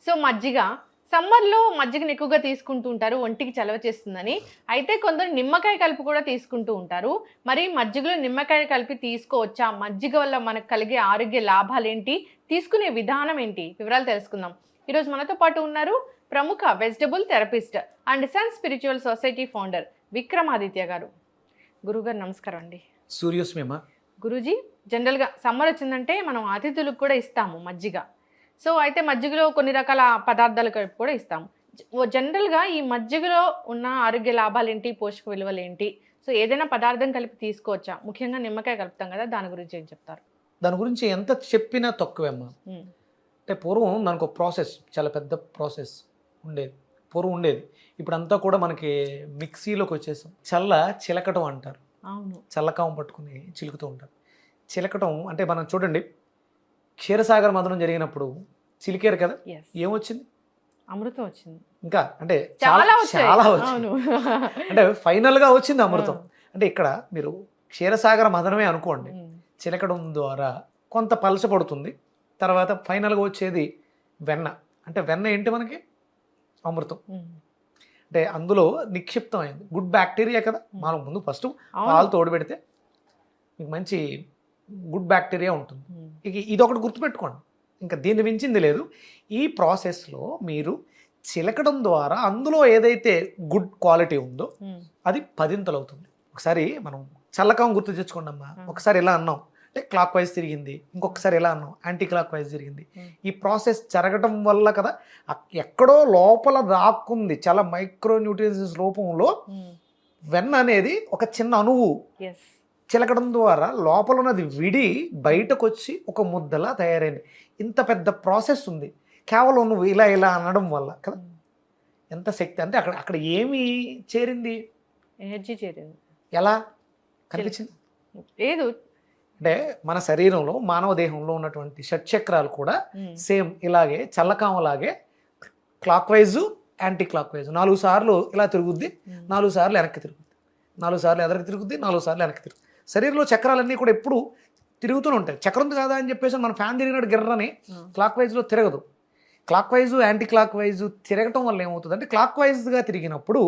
So మజ్జిగ సమ్మర్లో మజ్జిగను ఎక్కువగా తీసుకుంటూ ఉంటారు, ఒంటికి చలవ చేస్తుందని. అయితే కొందరు నిమ్మకాయ కలిపి కూడా తీసుకుంటూ ఉంటారు. మరి మజ్జిగలో నిమ్మకాయ కలిపి తీసుకోవచ్చా? మజ్జిగ వల్ల మనకు కలిగే ఆరోగ్య లాభాలు ఏంటి? తీసుకునే విధానం ఏంటి? వివరాలు తెలుసుకుందాం. ఈరోజు మనతో పాటు ఉన్నారు ప్రముఖ vegetable therapist and sun spiritual society founder Vikramaditya గారు. గురుగారు నమస్కారం అండి. సూర్యోస్మేమ. గురూజీ, జనరల్గా సమ్మర్ వచ్చిందంటే మనం అతిథులకు కూడా ఇస్తాము మజ్జిగ. సో అయితే మజ్జిగలో కొన్ని రకాల పదార్థాలు కలిపి కూడా ఇస్తాము. జనరల్గా ఈ మజ్జిగలో ఉన్న ఆరోగ్య లాభాలు ఏంటి, పోషక విలువలు ఏంటి? సో ఏదైనా పదార్థం కలిపి తీసుకోవచ్చా? ముఖ్యంగా నిమ్మకాయ కలుపుతాం కదా, దాని గురించి ఏం చెప్తారు? దాని గురించి ఎంత చెప్పినా తక్కువేమ్మా. అంటే పూర్వం దానికి ఒక ప్రాసెస్, చాలా పెద్ద ప్రాసెస్ ఉండేది. ఇప్పుడు అంతా కూడా మనకి మిక్సీలోకి వచ్చేసాం. చిలకటం అంటారు. అవును, చల్లకావం పట్టుకుని చిలుకుతూ ఉంటారు. చిలకటం అంటే మనం చూడండి, క్షీరసాగర మథనం జరిగినప్పుడు చిలికారు కదా, ఏమొచ్చింది? అమృతం వచ్చింది. ఇంకా అంటే చాలా వచ్చింది. అంటే ఫైనల్ గా వచ్చింది అమృతం. అంటే ఇక్కడ మీరు క్షీరసాగర మథనమే అనుకోండి, చిలకడం ద్వారా కొంత పలచపడుతుంది. తర్వాత ఫైనల్గా వచ్చేది వెన్న. అంటే వెన్న ఏంటి? మనకి అమృతం. అంటే అందులో నిక్షిప్తం అయింది గుడ్ బ్యాక్టీరియా కదా. మనం ముందు ఫస్ట్ పాలు తోడుపెడితే మీకు మంచి గుడ్ బ్యాక్టీరియా ఉంటుంది. ఇక ఇదొకటి గుర్తుపెట్టుకోండి, ఇంకా దీన్ని మించింది లేదు. ఈ ప్రాసెస్లో మీరు చిలకడం ద్వారా అందులో ఏదైతే గుడ్ క్వాలిటీ ఉందో అది 10 అవుతుంది. ఒకసారి మనం చల్లకం గుర్తు తెచ్చుకోండి అమ్మా. ఒకసారి ఎలా అన్నాం అంటే క్లాక్ వైజ్ తిరిగింది, ఇంకొకసారి ఎలా అన్నాం యాంటీ క్లాక్ వైజ్ తిరిగింది. ఈ ప్రాసెస్ జరగడం వల్ల కదా ఎక్కడో లోపల దాక్కుంది చాలా మైక్రో న్యూట్రియన్స్ రూపంలో వెన్న అనేది ఒక చిన్న అణువు చిలకడం ద్వారా లోపల ఉన్నది విడి బయటకు వచ్చి ఒక ముద్దలా తయారైంది. ఇంత పెద్ద ప్రాసెస్ ఉంది కేవలం నువ్వు ఇలా ఇలా అనడం వల్ల కదా. ఎంత శక్తి అంటే అక్కడ ఏమి చేరింది? ఎనర్జీ చేరింది. ఎలా కనిపించింది? లేదు అంటే మన శరీరంలో మానవ దేహంలో ఉన్నటువంటి షట్చక్రాలు కూడా సేమ్ ఇలాగే చల్లకామలాగే clockwise anticlockwise 4 సార్లు ఇలా తిరుగుద్ది, 4 సార్లు వెనక్కి తిరుగుద్ది, 4 సార్లు ఎదరికి తిరుగుద్ది, 4 సార్లు వెనక్కి తిరుగుద్ది. శరీరంలో చక్రాలన్నీ కూడా ఎప్పుడు తిరుగుతూనే ఉంటాయి. చక్రం కాదా అని చెప్పేసి మన ఫ్యాన్ తిరిగినట్టు గిర్రని క్లాక్ వైజ్లో తిరగదు. Clockwise anticlockwise తిరగటం వల్ల ఏమవుతుంది అంటే క్లాక్ వైజ్గా తిరిగినప్పుడు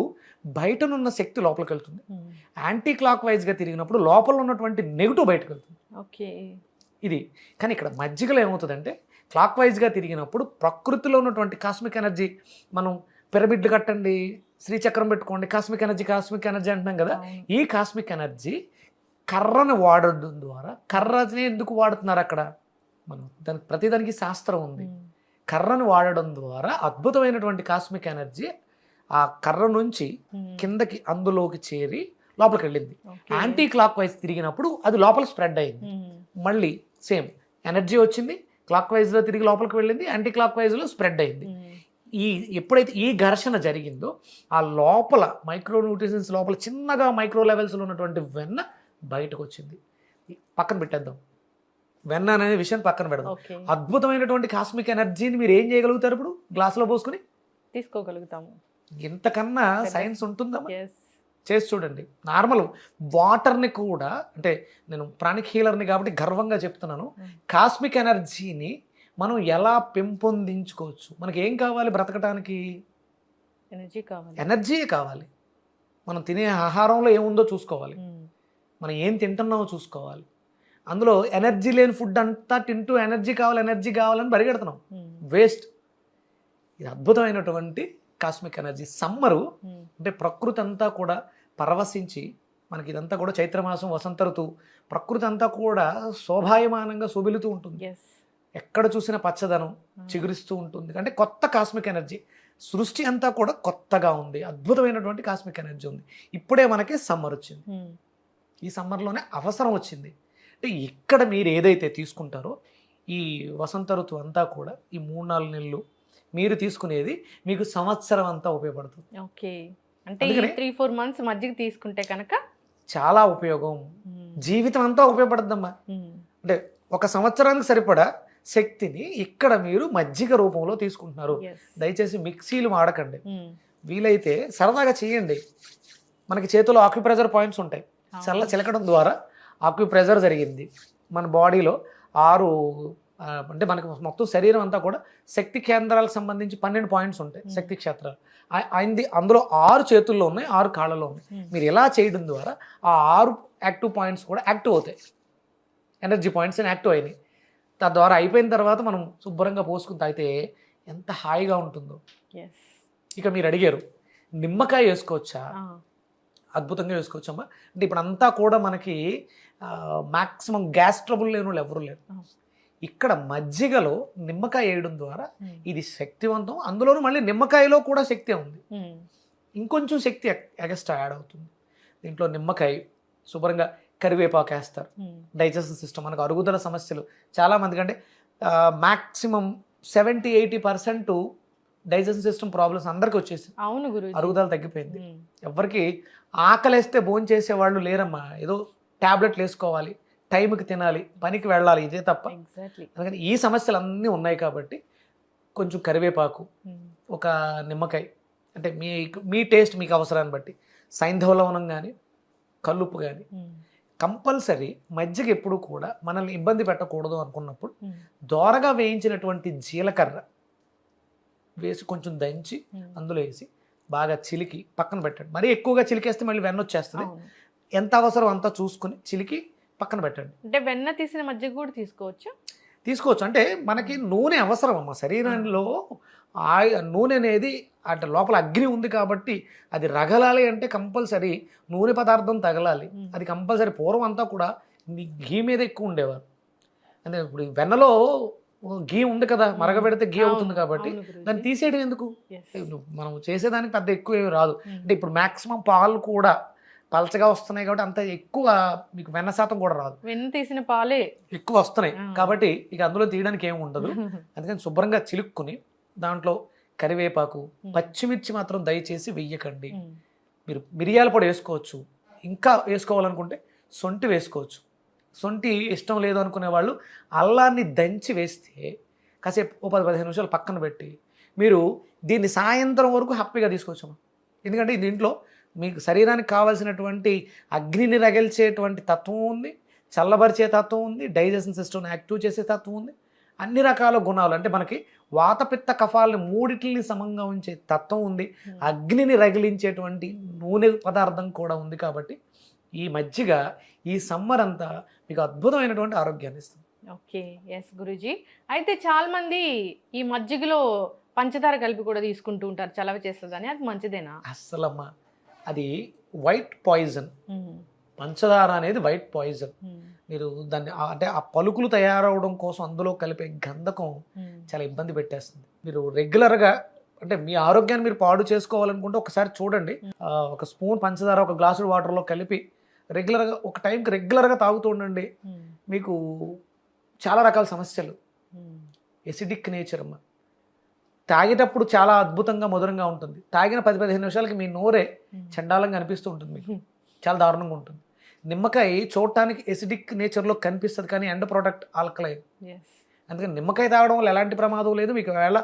బయటనున్న శక్తి లోపలికి వెళ్తుంది, యాంటీ క్లాక్ వైజ్గా తిరిగినప్పుడు లోపల ఉన్నటువంటి నెగిటివ్ బయటకు వెళ్తుంది. ఓకే, ఇది. కానీ ఇక్కడ మజ్జిగలో ఏమవుతుందంటే క్లాక్ వైజ్గా తిరిగినప్పుడు ప్రకృతిలో ఉన్నటువంటి కాస్మిక్ ఎనర్జీ, మనం పిరమిడ్లు కట్టండి, శ్రీచక్రం పెట్టుకోండి, కాస్మిక్ ఎనర్జీ అంటున్నాం కదా. ఈ కాస్మిక్ ఎనర్జీ కర్రను వాడడం ద్వారా, కర్రని ఎందుకు వాడుతున్నారు అక్కడ, మనం దానికి ప్రతిదానికి శాస్త్రం ఉంది. కర్రను వాడడం ద్వారా అద్భుతమైనటువంటి కాస్మిక్ ఎనర్జీ ఆ కర్ర నుంచి కిందకి అందులోకి చేరి లోపలికి వెళ్ళింది. యాంటీ క్లాక్ వైజ్ తిరిగినప్పుడు అది లోపల స్ప్రెడ్ అయింది. మళ్ళీ సేమ్ ఎనర్జీ వచ్చింది, క్లాక్ వైజ్లో తిరిగి లోపలికి వెళ్ళింది, యాంటీ క్లాక్ వైజ్లో స్ప్రెడ్ అయింది. ఎప్పుడైతే ఈ ఘర్షణ జరిగిందో ఆ లోపల మైక్రో న్యూట్రిషన్స్ లోపల చిన్నగా మైక్రో లెవెల్స్లో ఉన్నటువంటి వెన్న బయటకు వచ్చింది. పక్కన పెట్టేద్దాం, వెన్న అనే విషయం పక్కన పెడదాం. అద్భుతమైనటువంటి కాస్మిక్ ఎనర్జీని మీరు ఏం చేయగలుగుతారు? ఇప్పుడు గ్లాసులో పోసుకుని తీసుకోగలుగుతాము. ఇంతకన్నా సైన్స్ ఉంటుందమ్మా? చేసి చూడండి. నార్మల్ వాటర్ని కూడా, అంటే నేను ప్రాణిక్ హీలర్ని కాబట్టి గర్వంగా చెప్తున్నాను, కాస్మిక్ ఎనర్జీని మనం ఎలా పెంపొందించుకోవచ్చు. మనకి ఏం కావాలి బ్రతకటానికి? ఎనర్జీయే కావాలి. మనం తినే ఆహారంలో ఏముందో చూసుకోవాలి, మనం ఏం తింటున్నామో చూసుకోవాలి. అందులో ఎనర్జీ లేని ఫుడ్ అంతా తింటూ ఎనర్జీ కావాలని పరిగెడుతున్నాం, వేస్ట్. ఇది అద్భుతమైనటువంటి కాస్మిక్ ఎనర్జీ. సమ్మరు అంటే ప్రకృతి అంతా కూడా పరవశించి, మనకి ఇదంతా కూడా చైత్రమాసం వసంత ఋతువు, ప్రకృతి అంతా కూడా శోభాయమానంగా శోభిలుతూ ఉంటుంది. ఎక్కడ చూసినా పచ్చదనం చిగురిస్తూ ఉంటుంది. అంటే కొత్త కాస్మిక్ ఎనర్జీ, సృష్టి అంతా కూడా కొత్తగా ఉంది, అద్భుతమైనటువంటి కాస్మిక్ ఎనర్జీ ఉంది. ఇప్పుడే మనకి సమ్మర్ వచ్చింది, ఈ సమ్మర్లోనే అవసరం వచ్చింది. అంటే ఇక్కడ మీరు ఏదైతే తీసుకుంటారో ఈ వసంత ఋతువు అంతా కూడా ఈ 3-4 నెలలు మీరు తీసుకునేది మీకు సంవత్సరం అంతా ఉపయోగపడుతుంది. ఓకే, అంటే 3-4 మంత్స్ మజ్జిగ తీసుకుంటే కనుక చాలా ఉపయోగం, జీవితం అంతా ఉపయోగపడుతుందమ్మా. అంటే ఒక సంవత్సరానికి సరిపడా శక్తిని ఇక్కడ మీరు మజ్జిగ రూపంలో తీసుకుంటున్నారు. దయచేసి మిక్సీలు వాడకండి, వీలైతే సరదాగా చేయండి. మనకి చేతిలో ఆక్యుప్రెషర్ పాయింట్స్ ఉంటాయి, చిలకడం ద్వారా ఆక్యుప్రెషర్ జరిగింది. మన బాడీలో 6 అంటే మనకు మొత్తం శరీరం అంతా కూడా శక్తి కేంద్రాలకు సంబంధించి 12 పాయింట్స్ ఉంటాయి శక్తి క్షేత్రాలు. అందులో 6 చేతుల్లో ఉన్నాయి, 6 కాళ్ళలో ఉన్నాయి. మీరు ఇలా చేయడం ద్వారా ఆ 6 యాక్టివ్ పాయింట్స్ కూడా యాక్టివ్ అవుతాయి, ఎనర్జీ పాయింట్స్ అని యాక్టివ్ అయినాయి. తద్వారా అయిపోయిన తర్వాత మనం శుభ్రంగా పోసుకుని తాగితే ఎంత హాయిగా ఉంటుందో. ఇక మీరు అడిగారు నిమ్మకాయ వేసుకోవచ్చా? అద్భుతంగా వేసుకోవచ్చమ్మా. అంటే ఇప్పుడు అంతా కూడా మనకి మ్యాక్సిమం గ్యాస్ ట్రబుల్ లేని వాళ్ళు ఎవరు లేరు. ఇక్కడ మజ్జిగలో నిమ్మకాయ వేయడం ద్వారా ఇది శక్తివంతం. అందులోనూ మళ్ళీ నిమ్మకాయలో కూడా శక్తి ఉంది, ఇంకొంచెం శక్తి ఎక్స్ట్రా యాడ్ అవుతుంది. దీంట్లో నిమ్మకాయ, శుభ్రంగా కరివేపాకు వేస్తారు. డైజెషన్ సిస్టమ్, మనకు అరుగుదల సమస్యలు చాలామందికి అంటే మ్యాక్సిమం 70-80% డైజెషన్ సిస్టమ్ ప్రాబ్లమ్స్ అందరికీ వచ్చేసి అవును గురు, అరుగుదల తగ్గిపోయింది. ఎవరికి ఆకలేస్తే భోజనం చేసేవాళ్ళు లేరమ్మా. ఏదో ట్యాబ్లెట్లు వేసుకోవాలి, టైంకి తినాలి, పనికి వెళ్ళాలి, ఇదే తప్ప. అందుకని ఈ సమస్యలు అన్నీ ఉన్నాయి కాబట్టి కొంచెం కరివేపాకు, ఒక నిమ్మకాయ, అంటే మీ టేస్ట్ మీకు అవసరాన్ని బట్టి సైంధవ లవణం కానీ కల్లుప్పు కానీ కంపల్సరీ. మజ్జిగ ఎప్పుడు కూడా మనల్ని ఇబ్బంది పెట్టకూడదు అనుకున్నప్పుడు దోరగా వేయించినటువంటి జీలకర్ర వేసి కొంచెం దంచి అందులో వేసి బాగా చిలికి పక్కన పెట్టండి. మరీ ఎక్కువగా చిలికేస్తే మళ్ళీ వెన్న వచ్చేస్తుంది. ఎంత అవసరం అంతా చూసుకుని చిలికి పక్కన పెట్టండి. అంటే వెన్న తీసిన మజ్జిగ కూడా తీసుకోవచ్చు. అంటే మనకి నూనె అవసరం అమ్మ. శరీరంలో నూనె అనేది అంటే లోపల అగ్ని ఉంది కాబట్టి అది రగలాలి అంటే కంపల్సరీ నూనె పదార్థం తగలాలి. అది కంపల్సరీ. పూర్వం అంతా కూడా ఘీ మీద ఎక్కువ ఉండేవారు. అంటే ఇప్పుడు వెన్నలో ఘీ ఉంది కదా, మరగబెడితే ఘీ అవుతుంది కాబట్టి దాన్ని తీసేయడం ఎందుకు? మనం చేసేదానికి పెద్ద ఎక్కువ ఏమి రాదు. అంటే ఇప్పుడు మ్యాక్సిమం పాలు కూడా పలచగా వస్తున్నాయి కాబట్టి అంత ఎక్కువ మీకు వెన్న శాతం కూడా రాదు. వెన్న తీసిన పాలే ఎక్కువ వస్తున్నాయి కాబట్టి ఇక అందులో తీయడానికి ఏమి ఉండదు. అందుకని శుభ్రంగా చిలుక్కుని దాంట్లో కరివేపాకు, పచ్చిమిర్చి మాత్రం దయచేసి వెయ్యకండి. మీరు మిరియాల పొడి వేసుకోవచ్చు, ఇంకా వేసుకోవాలనుకుంటే సొంటి వేసుకోవచ్చు. సొంటి ఇష్టం లేదు అనుకునే వాళ్ళు అల్లాన్ని దంచి వేస్తే కాసేపు 10-15 నిమిషాలు పక్కన పెట్టి మీరు దీన్ని సాయంత్రం వరకు హ్యాపీగా తీసుకోవచ్చు. ఎందుకంటే దీంట్లో మీకు శరీరానికి కావాల్సినటువంటి అగ్నిని రగిల్చేటువంటి తత్వం ఉంది, చల్లబరిచే తత్వం ఉంది, డైజెషన్ సిస్టమ్ని యాక్టివ్ చేసే తత్వం ఉంది, అన్ని రకాల గుణాలు. అంటే మనకి వాతపిత్త కఫాలని మూడిటిని సమంగా ఉంచే తత్వం ఉంది, అగ్నిని రగిలించేటువంటి నూనె పదార్థం కూడా ఉంది. కాబట్టి ఈ మజ్జిగ ఈ సమ్మర్ అంతా మీకు అద్భుతమైనటువంటి ఆరోగ్యాన్ని ఇస్తుంది. Okay, yes guruji. అయితే చాలా మంది ఈ మజ్జిగలో పంచదార కలిపి కూడా తీసుకుంటూ ఉంటారు, చలవ చేస్తుందని. అది మంచిదేనా? అస్సలమ్మా, అది వైట్ పాయిజన్. పంచదార అనేది వైట్ పాయిజన్. మీరు దాన్ని అంటే ఆ పలుకులు తయారవడం కోసం అందులో కలిపే గంధకం చాలా ఇబ్బంది పెట్టేస్తుంది. మీరు రెగ్యులర్గా అంటే మీ ఆరోగ్యాన్ని మీరు పాడు చేసుకోవాలనుకుంటే ఒకసారి చూడండి, ఒక స్పూన్ పంచదార ఒక గ్లాసు వాటర్లో కలిపి రెగ్యులర్గా ఒక టైంకి రెగ్యులర్గా తాగుతూ ఉండండి. మీకు చాలా రకాల సమస్యలు, ఎసిడిక్ నేచర్ అమ్మ, తాగేటప్పుడు చాలా అద్భుతంగా మధురంగా ఉంటుంది. తాగిన 10-15 నిమిషాలకి మీ నోరే చండాలంగా అనిపిస్తూ ఉంటుంది, మీకు చాలా దారుణంగా ఉంటుంది. నిమ్మకాయ చూడటానికి ఎసిడిక్ నేచర్లో కనిపిస్తుంది కానీ ఎండ్ ప్రోడక్ట్ ఆల్కలైన్. అందుకని నిమ్మకాయ తాగడం వల్ల ఎలాంటి ప్రమాదం లేదు. మీకు ఒకవేళ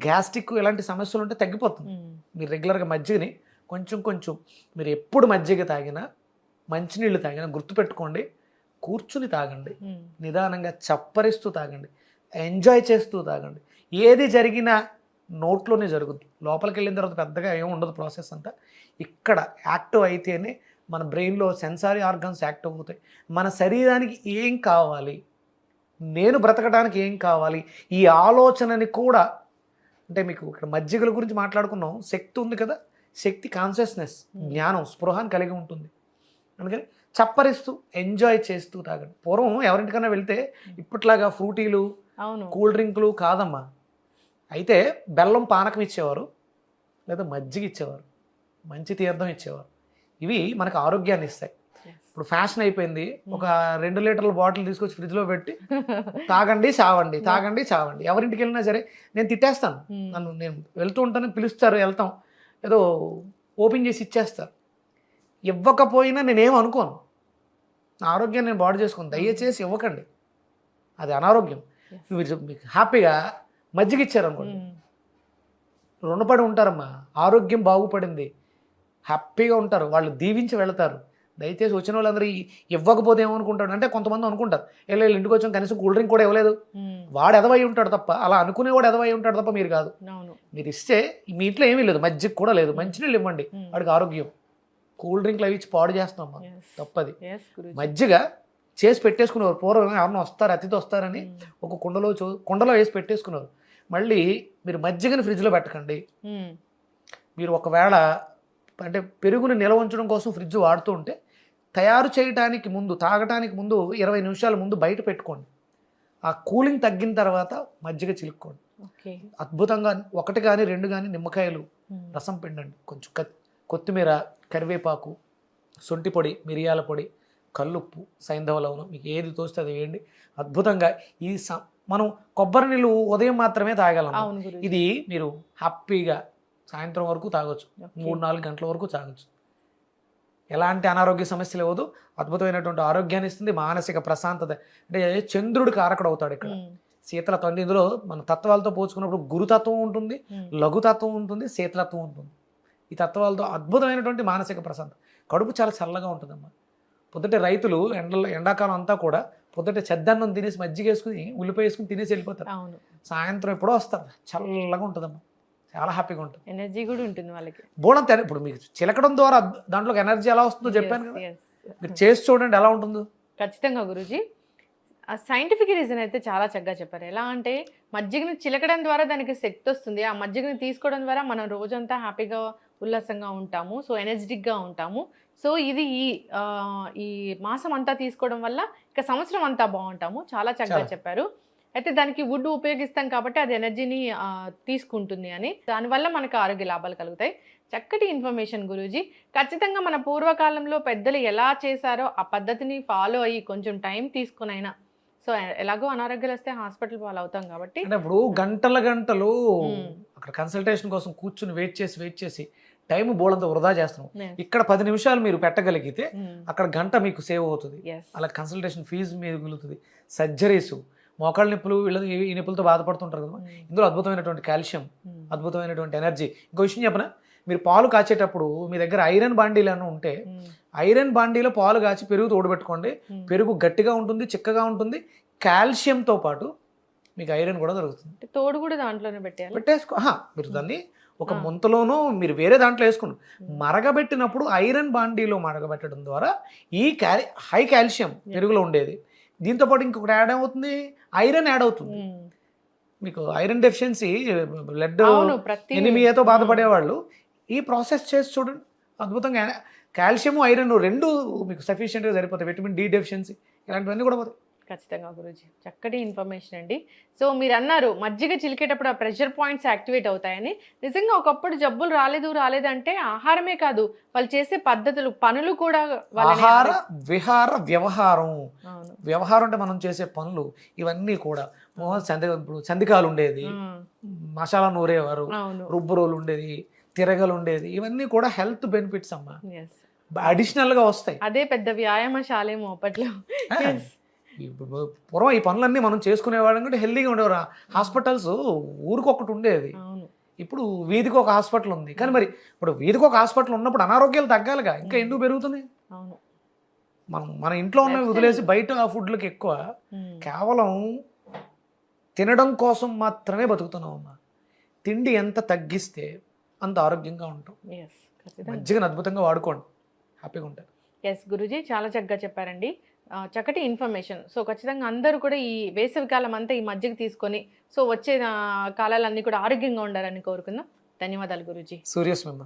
గ్యాస్ట్రిక్ ఎలాంటి సమస్యలు ఉంటే తగ్గిపోతుంది. మీరు రెగ్యులర్గా మజ్జిగని కొంచెం మీరు ఎప్పుడు మజ్జిగ తాగినా మంచినీళ్ళు తాగినా గుర్తుపెట్టుకోండి, కూర్చుని తాగండి, నిదానంగా చప్పరిస్తూ తాగండి, ఎంజాయ్ చేస్తూ తాగండి. ఏది జరిగినా నోట్లోనే జరుగుద్ది, లోపలికి వెళ్ళిన తర్వాత పెద్దగా ఏమి ఉండదు. ప్రాసెస్ అంతా ఇక్కడ యాక్టివ్ అయితేనే మన బ్రెయిన్లో సెన్సారీ ఆర్గన్స్ యాక్టివ్ అవుతాయి. మన శరీరానికి ఏం కావాలి, నేను బ్రతకడానికి ఏం కావాలి, ఈ ఆలోచనని కూడా అంటే మీకు ఇక్కడ మజ్జిగల గురించి మాట్లాడుకున్నాం. శక్తి ఉంది కదా, శక్తి కాన్షియస్నెస్, జ్ఞానం, స్పృహాన్ని కలిగి ఉంటుంది. అందుకని చప్పరిస్తూ ఎంజాయ్ చేస్తూ తాగండి. పూర్వం ఎవరింటికన్నా వెళ్తే ఇప్పట్లాగా ఫ్రూటీలు, కూల్ డ్రింకులు కాదమ్మా. అయితే బెల్లం పానకం ఇచ్చేవారు, లేదా మజ్జిగ ఇచ్చేవారు, మంచి తీర్థం ఇచ్చేవారు. ఇవి మనకు ఆరోగ్యాన్ని ఇస్తాయి. ఇప్పుడు ఫ్యాషన్ అయిపోయింది, ఒక 2 లీటర్ల బాటిల్ తీసుకొచ్చి ఫ్రిడ్జ్లో పెట్టి తాగండి చావండి, తాగండి చావండి. ఎవరింటికి వెళ్ళినా సరే నేను తిట్టేస్తాను. నేను వెళ్తూ ఉంటాను, పిలుస్తారు, వెళ్తాం, ఏదో ఓపెన్ చేసి ఇచ్చేస్తారు. ఇవ్వకపోయినా నేనేం అనుకోను, నా ఆరోగ్యాన్ని నేను బాడు చేసుకుని. దయచేసి ఇవ్వకండి, అది అనారోగ్యం. మీరు మీకు హ్యాపీగా మజ్జిగ ఇచ్చారనుకోండి, రుణపడి ఉంటారమ్మా. ఆరోగ్యం బాగుపడింది, హ్యాపీగా ఉంటారు, వాళ్ళు దీవించి వెళతారు. దయచేసి వచ్చిన వాళ్ళందరూ ఇవ్వకపోతే ఏమనుకుంటాడు అంటే కొంతమంది అనుకుంటారు, వీళ్ళు ఇంటికి వచ్చాం కనీసం కూల్ డ్రింక్ కూడా ఇవ్వలేదు, వాడు ఎదవై ఉంటాడు తప్ప, అలా అనుకునేవాడు ఎదవై ఉంటాడు తప్ప మీరు కాదు. అవును. మీరు ఇస్తే మీ ఇంట్లో ఏమీ లేదు, మజ్జిగ కూడా లేదు, మంచినీళ్ళు ఇవ్వండి, వాడికి ఆరోగ్యం. కూల్ డ్రింక్లు అవి ఇచ్చి పాడు చేస్తాం మనం, తప్పది. మజ్జిగ చేసి పెట్టేసుకునేవారు పూర్వం, ఎవరన్నా వస్తారు అతిథి వస్తారని ఒక కుండలో వేసి పెట్టేసుకున్నారు. మళ్ళీ మీరు మజ్జిగని ఫ్రిడ్జ్లో పెట్టకండి. మీరు ఒకవేళ అంటే పెరుగుని నిల్వ ఉంచడం కోసం ఫ్రిడ్జ్ వాడుతూ ఉంటే తయారు చేయడానికి ముందు, తాగటానికి ముందు 20 నిమిషాల ముందు బయట పెట్టుకోండి. ఆ కూలింగ్ తగ్గిన తర్వాత మజ్జిగ చిలుక్కోండి. అద్భుతంగా 1 కానీ 2 కానీ నిమ్మకాయలు రసం పిండండి. కొంచెం కొత్తిమీర, కరివేపాకు, శొంఠి పొడి, మిరియాల పొడి, కల్లుప్పు, సైంధవ లవణం, మీకు ఏది తోస్తే అది వేయండి. అద్భుతంగా ఈ మనం కొబ్బరి నీళ్ళు ఉదయం మాత్రమే తాగలం. ఇది మీరు హ్యాపీగా సాయంత్రం వరకు తాగొచ్చు, 3-4 గంటల వరకు తాగొచ్చు. ఎలాంటి అనారోగ్య సమస్యలు ఇవ్వదు, అద్భుతమైనటువంటి ఆరోగ్యాన్ని ఇస్తుంది, మానసిక ప్రశాంతత. అంటే చంద్రుడు కారకుడు అవుతాడు ఇక్కడ. శీతలత్వం, ఇందులో మన తత్వాలతో పోల్చుకున్నప్పుడు గురుతత్వం ఉంటుంది, లఘుతత్వం ఉంటుంది, శీతలత్వం ఉంటుంది. ఈ తత్వాలతో అద్భుతమైనటువంటి మానసిక ప్రశాంతత. కడుపు చాలా చల్లగా ఉంటుందమ్మా. పొద్దుటే రైతులు ఎండాకాలం అంతా కూడా పొద్దుటే చెద్దన్నం తినేసి మజ్జిగ వేసుకుని ఉల్లిపాయ వేసుకుని తినేసి వెళ్ళిపోతారు. సాయంత్రం ఎప్పుడో వస్తారు, చల్లగా ఉంటుందమ్మా, చాలా హ్యాపీగా ఉంటుంది, ఎనర్జీ కూడా ఉంటుంది వాళ్ళకి. బోళం ఇప్పుడు మీకు చిలకడం ద్వారా దాంట్లోకి ఎనర్జీ ఎలా వస్తుందో చెప్పాను కదా, మీరు చేసి చూడండి ఎలా ఉంటుందో. ఖచ్చితంగా గురూజీ, సైంటిఫిక్ రీజన్ అయితే చాలా చక్కగా చెప్పారు. ఎలా అంటే మజ్జిగని చిలకడం ద్వారా దానికి శక్తి వస్తుంది, ఆ మజ్జిగని తీసుకోవడం ద్వారా మనం రోజంతా హ్యాపీగా ఉల్లాసంగా ఉంటాము, సో ఎనర్జెటిక్గా ఉంటాము. సో ఇది ఈ మాసం అంతా తీసుకోవడం వల్ల ఇక సంవత్సరం అంతా బాగుంటాము. చాలా చక్కగా చెప్పారు. అయితే దానికి వుడ్ ఉపయోగిస్తాం కాబట్టి అది ఎనర్జీని తీసుకుంటుంది అని, దానివల్ల మనకు ఆరోగ్య లాభాలు కలుగుతాయి. చక్కటి ఇన్ఫర్మేషన్ గురూజీ. ఖచ్చితంగా మన పూర్వకాలంలో పెద్దలు ఎలా చేశారో ఆ పద్ధతిని ఫాలో అయ్యి కొంచెం టైం తీసుకునైనా, సో ఎలాగో అనారోగ్యాలు వస్తే హాస్పిటల్ పాలు అవుతాం కాబట్టి, ఇప్పుడు గంటలు అక్కడ కన్సల్టేషన్ కోసం కూర్చుని వెయిట్ చేసి టైం బోలంత వృధా చేస్తున్నాం. ఇక్కడ 10 నిమిషాలు మీరు పెట్టగలిగితే అక్కడ గంట మీకు సేవ్ అవుతుంది. అలా కన్సల్టేషన్ ఫీజు మిగులుతుంది. సర్జరీస్, మోకాళ్ళ నొప్పులు, వీళ్ళకి ఈ నొప్పులతో బాధపడుతుంటారు కదా, ఇందులో అద్భుతమైనటువంటి కాల్షియం, అద్భుతమైనటువంటి ఎనర్జీ. ఇంకో విషయం చెప్పనా, మీరు పాలు కాచేటప్పుడు మీ దగ్గర ఐరన్ బాండీలు అని ఉంటే ఐరన్ బాండీలో పాలు కాచి పెరుగు తోడుపెట్టుకోండి. పెరుగు గట్టిగా ఉంటుంది, చిక్కగా ఉంటుంది, కాల్షియంతో పాటు మీకు ఐరన్ కూడా దొరుకుతుంది. తోడు కూడా దాంట్లోనే పెట్టేసుకో. మీరు దాన్ని ఒక ముంతలోనూ మీరు వేరే దాంట్లో వేసుకుని మరగబెట్టినప్పుడు ఐరన్ బాండీలో మరగబెట్టడం ద్వారా ఈ హై కాల్షియం పెరుగులో ఉండేది, దీంతో పాటు ఇంకొకటి యాడ్ అవుతుంది, ఐరన్ యాడ్ అవుతుంది. మీకు ఐరన్ డెఫిషియన్సీ, బ్లడ్ ఎనిమియాతో బాధపడేవాళ్ళు ఈ ప్రాసెస్ చేసి చూడండి, అద్భుతంగా కాల్షియం, ఐరన్ 2 మీకు సఫిషియెంట్గా సరిపోతాయి. విటమిన్ డి డెఫిషియన్సీ ఇలాంటివన్నీ కూడా పోతాయి. ఖచ్చితంగా గురూజీ, చక్కటి ఇన్ఫర్మేషన్ అండి. సో మీరు అన్నారు మజ్జిగ చిలికేటప్పుడు ఆ ప్రెషర్ పాయింట్స్ యాక్టివేట్ అవుతాయని. నిజంగా ఒకప్పుడు జబ్బులు రాలేదంటే ఆహారమే కాదు, వాళ్ళు చేసే పద్ధతులు, పనులు కూడా, ఆహార విహార వ్యవహారం అంటే మనం చేసే పనులు ఇవన్నీ కూడా. సంధికాలు ఉండేది, మసాలా నూరేవారు, రుబ్బు రోలు ఉండేది, తిరగలు ఉండేది, ఇవన్నీ కూడా హెల్త్ బెనిఫిట్స్ అమ్మా, అడిషనల్ గా వస్తాయి. అదే పెద్ద వ్యాయామశాలేమో అప్పట్లో. పూర్వం ఈ పనులన్నీ మనం చేసుకునేవాళ్ళం కంటే హెల్దీగా ఉండేవారు. హాస్పిటల్స్ ఊరికొకటి ఉండేది, ఇప్పుడు వీధికి ఒక హాస్పిటల్ ఉంది. కానీ మరి ఇప్పుడు వీధికి ఒక హాస్పిటల్ ఉన్నప్పుడు అనారోగ్యాలు తగ్గాలిగా, ఇంకా ఎందుకు పెరుగుతున్నాయి? మన ఇంట్లో ఉన్నవి వదిలేసి బయట ఆ ఫుడ్లకి ఎక్కువ కేవలం తినడం కోసం మాత్రమే బతుకుతున్నాం అమ్మా. తిండి ఎంత తగ్గిస్తే అంత ఆరోగ్యంగా ఉంటాం. మజ్జిగను అద్భుతంగా వాడుకోండి, హ్యాపీగా ఉంటారు. ఎస్ గురూజీ, చాలా చక్కగా చెప్పారండి, చక్కటి ఇన్ఫర్మేషన్. సో ఖచ్చితంగా అందరూ కూడా ఈ వేసవి కాలం అంతా ఈ మజ్జిగ తీసుకొని సో వచ్చే కాలాలన్నీ కూడా ఆరోగ్యంగా ఉండాలని కోరుకుందాం. ధన్యవాదాలు గురూజీ. సూర్యస్మమ్మ.